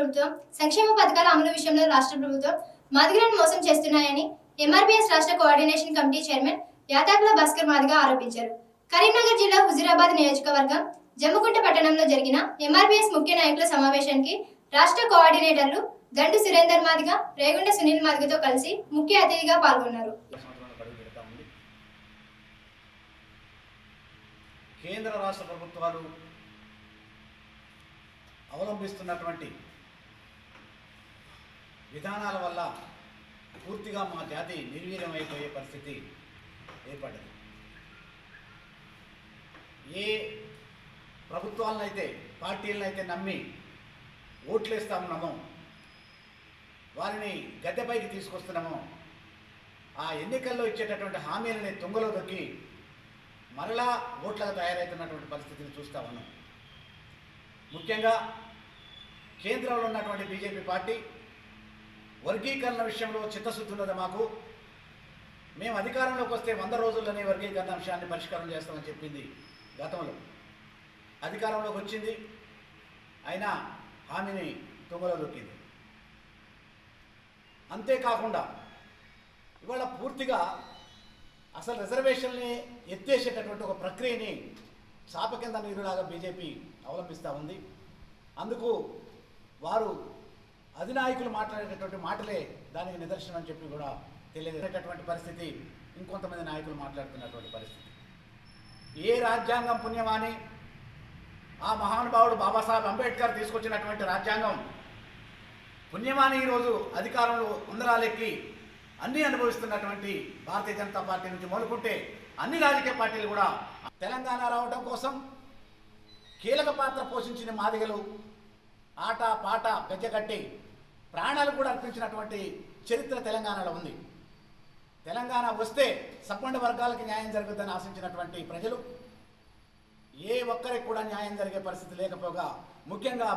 ప్రభుత్వం సంక్షేమ పథకాల అమలు విషయంలో రాష్ట్ర ప్రభుత్వం మాదిగలను మోసం చేస్తున్నాయని ఎంఆర్పీఎస్ రాష్ట్ర coordination committee chairman Yathakula Bhaskar Madiga ఆరోపించారు. కరీంనగర్ జిల్లా హుజూరాబాద్ నియోజకవర్గం జమ్ముకుంట పట్టణంలో జరిగిన ఎంఆర్పీఎస్ ముఖ్య నాయకుల సమావేశానికి రాష్ట్ర కోఆర్డినేటర్లు దండు సురేందర్ మాదిగ, రేగుండ సునీల్ మాదిగతో కలిసి ముఖ్య అతిథిగా పాల్గొన్నారు. కేంద్ర రాష్ట్ర ప్రభుత్వాలు అవలంబిస్తున్నటువంటి విధానాల వల్ల పూర్తిగా మా జాతి నిర్వీర్యమైపోయే పరిస్థితి ఏర్పడ్డది. ఏ ప్రభుత్వాలనైతే పార్టీలనైతే నమ్మి ఓట్లేస్తా ఉన్నామో, వారిని గద్దెపైకి తీసుకొస్తున్నామో, ఆ ఎన్నికల్లో ఇచ్చేటటువంటి హామీలని తుంగలో దొక్కి మరలా ఓట్లకు తయారవుతున్నటువంటి పరిస్థితిని చూస్తూ ఉన్నాం. ముఖ్యంగా కేంద్రంలో ఉన్నటువంటి బీజేపీ పార్టీ వర్గీకరణ విషయంలో చిత్తశుద్ధి ఉన్నది మాకు. మేము అధికారంలోకి వస్తే 100 రోజుల్లోనే వర్గీకరణ అంశాన్ని పరిష్కారం చేస్తామని చెప్పింది. గతంలో అధికారంలోకి వచ్చింది, అయినా హామీని తుంగలో దొక్కింది. అంతేకాకుండా ఇవాళ పూర్తిగా అసలు రిజర్వేషన్ని ఎత్తేసేటటువంటి ఒక ప్రక్రియని చాప కింద నీరులాగా బీజేపీ అవలంబిస్తూ ఉంది. అందుకు వారు అధినాయకులు మాట్లాడేటటువంటి మాటలే దానికి నిదర్శనం అని చెప్పి కూడా తెలియజేసేటటువంటి పరిస్థితి ఇంకొంతమంది నాయకులు మాట్లాడుతున్నటువంటి పరిస్థితి. ఏ రాజ్యాంగం పుణ్యమాని ఆ మహానుభావుడు బాబాసాహెబ్ అంబేద్కర్ తీసుకొచ్చినటువంటి రాజ్యాంగం పుణ్యమాని ఈరోజు అధికారంలో ఉందరాలెక్కి అన్నీ అనుభవిస్తున్నటువంటి భారతీయ జనతా పార్టీ నుంచి మొదలుకుంటే అన్ని రాజకీయ పార్టీలు కూడా తెలంగాణ రావడం కోసం కీలక పాత్ర పోషించిన మాదిగలు ఆట పాట గజ్జగట్టి ప్రాణాలు కూడా అర్పించినటువంటి చరిత్ర తెలంగాణలో ఉంది. తెలంగాణ వస్తే సబ్బండ వర్గాలకు న్యాయం జరుగుతుందని ఆశించినటువంటి ప్రజలు ఏ ఒక్కరికి కూడా న్యాయం జరిగే పరిస్థితి లేకపోగా ముఖ్యంగా